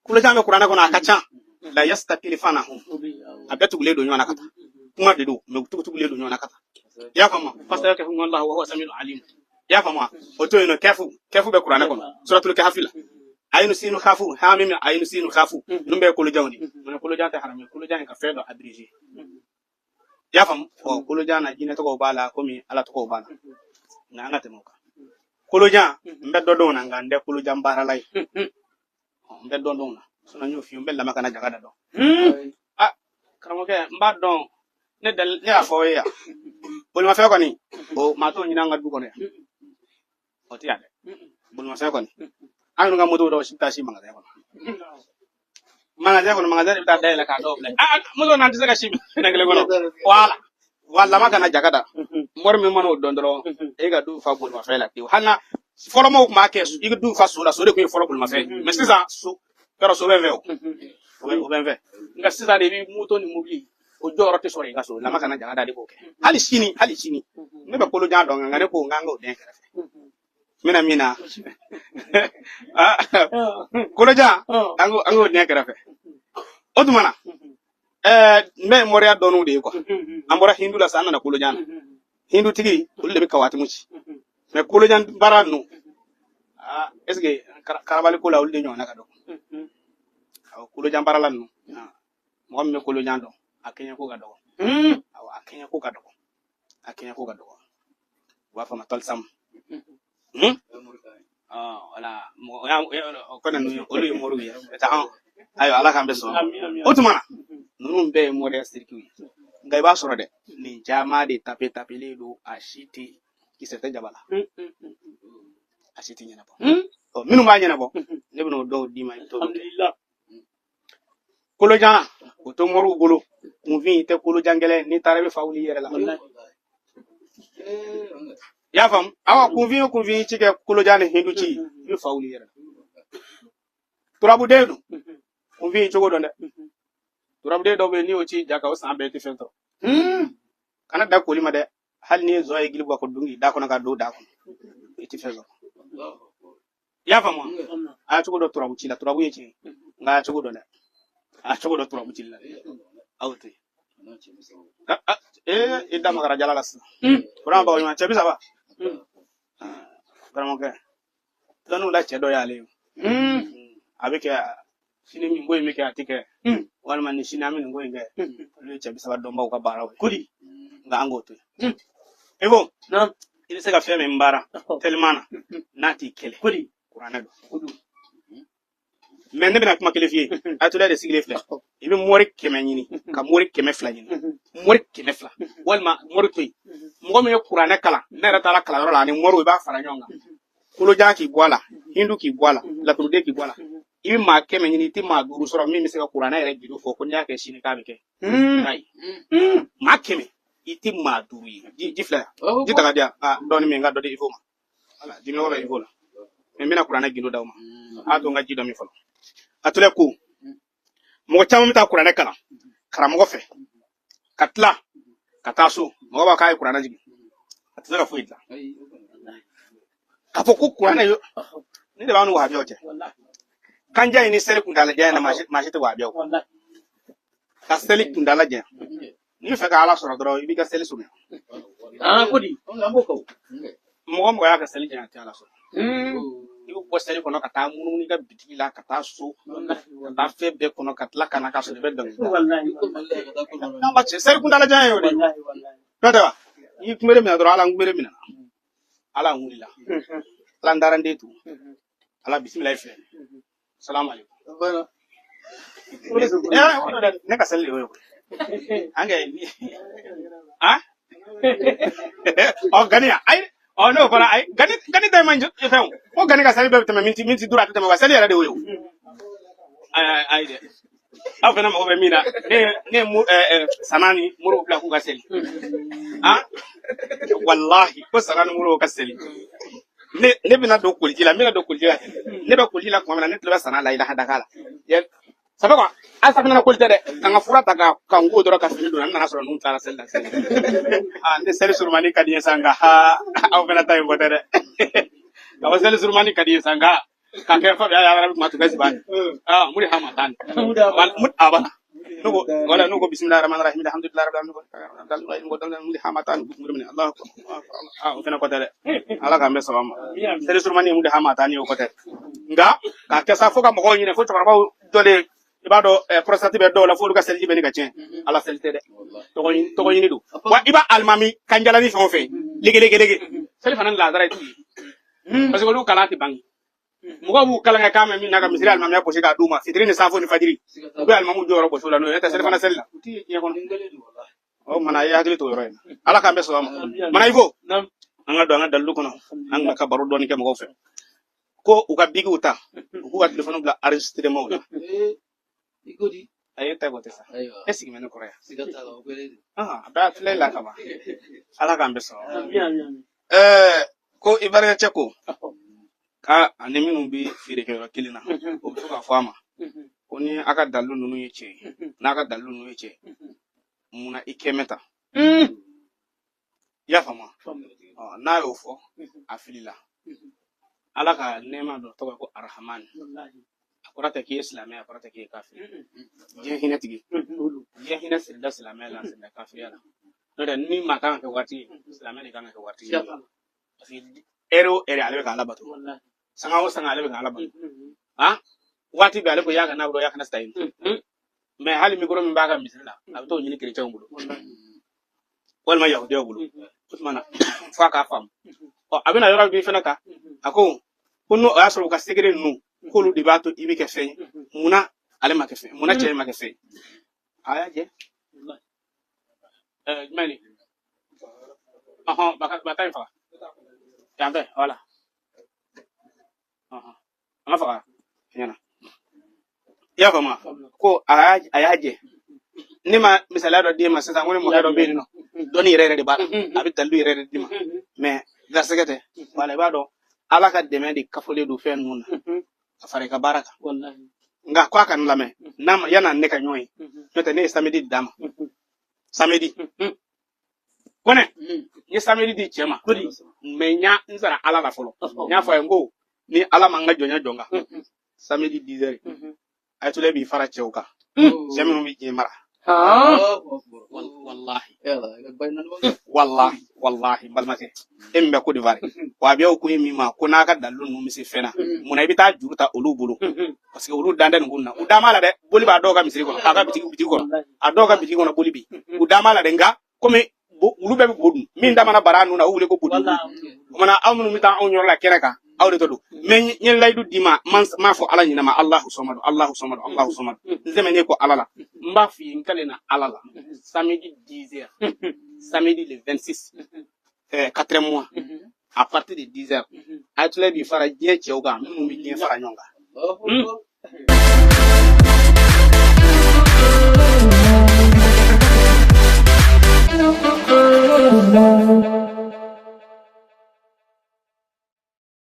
kolo jan be kurana kono akacha la yastakilifana abetu le do nyona kata kuma de do me tuku le do nyona kata ya fama fasta yake hum Allah wa huwa samiul alim ya fama oto ino kefu be kurana kono suratul kahf la ayinu sinu khafu hamim ayinu sinu khafu numbe kolo jawni mun kolo janta harame kolo jan ka fedo abrégé ya fam o kolo jan na jina to ko bala komi ala to ko bala nganga te moka kolo jan mbe do na ngande kolo jan baralay mbe do na sona nyo fi mbe la makana jagada do ah karamo ke mba don ne dal ne afo ya bol ma fe ko ni o ma to nyina ngadu ko ne o ti ade bol ma fe ko ni anu nga moto do sita si manga ko manga ta dai la ka do ble moto nan ti saka shi ngale ko no wala makana jagada mor mi mono dondoro e ga du fa bol ma fe la ti halna folo mo ma ke su igu du fa so la so de ko folo bol ma fe mais c'est ça so pero so ben veo o ben ve nga sisa de bi moto ni mobili o joro te sore ga so la makana jagada de ko ke hali chini ne be kolo jan do ngane ko nganga o den kere mina kolo jan ango den kere fe odumana me moria donu de ko ambora hindu la sana na kolo jan hindu tigi ulle be kawati muci me kolo jan baranu est-ce que karabali ko la ulle nyona ka do kolo jan barala nu mo me kolo jan do akenya ko ga do akenya ko ga do wa fa matal sam wala ko na nu olu moru ya ta ayo ala kambe so otumana nunu be moria sirki ngai ba soro de ni jama de tape le do ashiti kisete jabala ashiti nyana bo minu ma nyana bo ne bino do di ma to alhamdulillah kolo jan o to moru bolo mu vi te kolo jangele ni tarabe fawli yere la ya fam awa ku vi chike kolo jan hindu chi ni fawli yere turabu de do ku vi chogo do ne turabu de do be ni o chi jaka o san be ti fento kana da koli ma de hal ni zo ay gilbu ko dungi da ko na ka do da ko ti fento ya fam a chogo do turabu chi la turabu ye chi nga chogo do ne a chogo do turabu chi la awti ida magara jala las bra ba ma chebi saba bra mo ke tanu la chedo ya le avec sini mi ngoy mi ke atike wal man ni sinami ngoy nge le chebi saba do mbaw ka bara kudi nga angoto e bon non il se ka fe me mbara tellement nati kele kudi qur'ana do kudu mais ne bena kuma kele fie atula de sigle fle ibi mori keme nyini ka mori keme fla nyini mori keme fla walma mori toy mo me qur'ana kala ne rata la kala la ni mori ba fara nyonga kulo jaki gwala hindu ki gwala la turude ki gwala ibi ma keme nyini ti ma duru soro mi se ka qur'ana ere gido fo ko nya ke shini ka beke ai ma keme iti ma duru yi ji fla ji daga dia doni mi nga do de ifoma ala di mi wala ifola me mina qur'ana gido dawma ato nga ji do mi folo atule ko mo chama mita qur'ana kala karamo fe katla kataso mo ba kai qur'ana jigi atula fo itla ka fo ku qur'ana yo ni de banu wa biyo je kanja ni sele kundala je na mashi to wa biyo ka sele kundala je ni fe ka ala soro dro ibi ka sele sunu kodi mo ya ka sele je ta ala soro ibu poseli kono kata munu ni ga bitigi la kata so kata fe be kono katla kana ka so be dong wallahi na ba che ser kundala jay yo de kada yi kumere mi adoro ala ngumere mi na ala ngulila ala ndarande tu ala bismillah fe assalamu alaikum ne ka sel yo ange gania ai no kola ai gani tay manjo few o gani ka sali be tama minti dura tama wa sali ala de woyo ai de afena mo be mina ne mu sanani muro bla ku ga sali wallahi ko sanani muro ka sali ne bina do kuljila mina do kuljila ne do kuljila ko mina ne tla sana la ilaha dakala ya sabe ko asa bina kuljila de nga furata ka ngo do ka sali do na na so nun tara sel da sel ne sel surmani kadiya sanga au bina tay botere ka sel surmani kadiya sanga kakek fa ya rabi matu gazi bani muri hamatan mut abana nugo bismillahirrahmanirrahim alhamdulillah rabbil alamin dal muri hamatan muri Allah fena ko tele ala ka mbe salama tele surmani muri hamatan yo ko tele nga kakek sa foka mo ko nyine fo tabara dole ibado prostate be do la fo ka selji be ni ka cien ala selte de to ko nyini do wa iba almami kanjala ni fo fe lege sele fanan la dara ti parce que lu kala ti bangi mugo bu kala nga kama mi naga misiri almami ya boshi ka duma fitri ni safo ni fadiri be almamu joro boshi la no eta sele fana sella ti ye kon o mana ya hakili to yoro ala ka mbe so mana ifo anga dalu kono anga ka baro doni ke mo fe ko uka bigi uta uka telephone bla enregistrer mo la igodi ayeta gote sa esi meno korea sigata la opere ba tele la kama ala ka mbe so ko ibare cheko ka anemi no bi fire ke kilina o to ka fama oni aka dalu nunu yeche na aka dalu nunu yeche muna ikemeta ya fama na yo fo afilila alaka nema do to ko arhaman akurata ki islamia akurata ki kafir je hina tigi je hina sirda islamia la sirda kafir ala no ni makanga ke wati islamia ni kanga ke wati fi ero ale ka alabatu sanga ale ka alabatu wati be ale ko yaga na bro yaga na style me hali mi goro mi baga misla abto nyini kire chawbulo wal ma yahudiya bulo usmana fa ka fam abina yoro bi fenaka ako kuno asro ka segere nu kolu dibato ibi ke fe muna ale ma ke fe muna che ma ke fe aya je mani baka fa yambe wala ama fa yana ya fama ko ayaje nima misala do dima sasa ngone mo do be no doni rere de bala abi talu rere dima mais gasegete wala bado ala ka deme di kafole du fen mun afare ka baraka wallahi nga kwa kan lame nam yana ne ka nyoy to ne samedi dama samedi kone ni samedi di chema me nya nzara ala la folo nya fa ngo ni ala manga jonya jonga samedi 10h ay tule bi fara chewka jami mo bi mara wallahi balmate embe ko divari wa biya ko mi ma ko naka dallu no mi se fena muna ibita juruta olubulu parce que olu danda nguna udama la de boli ba doga misiri ko aka bitigi ko adoga bitigi ko boli bi udama la de nga comme ulu be bodu min dama na baranu na wule ko bodu mana amnu mi ta on yor la kereka awde to do men nyen laydu dima ma fo ala nyina ma Allahu samad nzeme ne ko alala mba fi nkalena alala samedi 10h samedi le 26 4 mois à partir de 10h atle bi fara je chewga mu bi je fara nyonga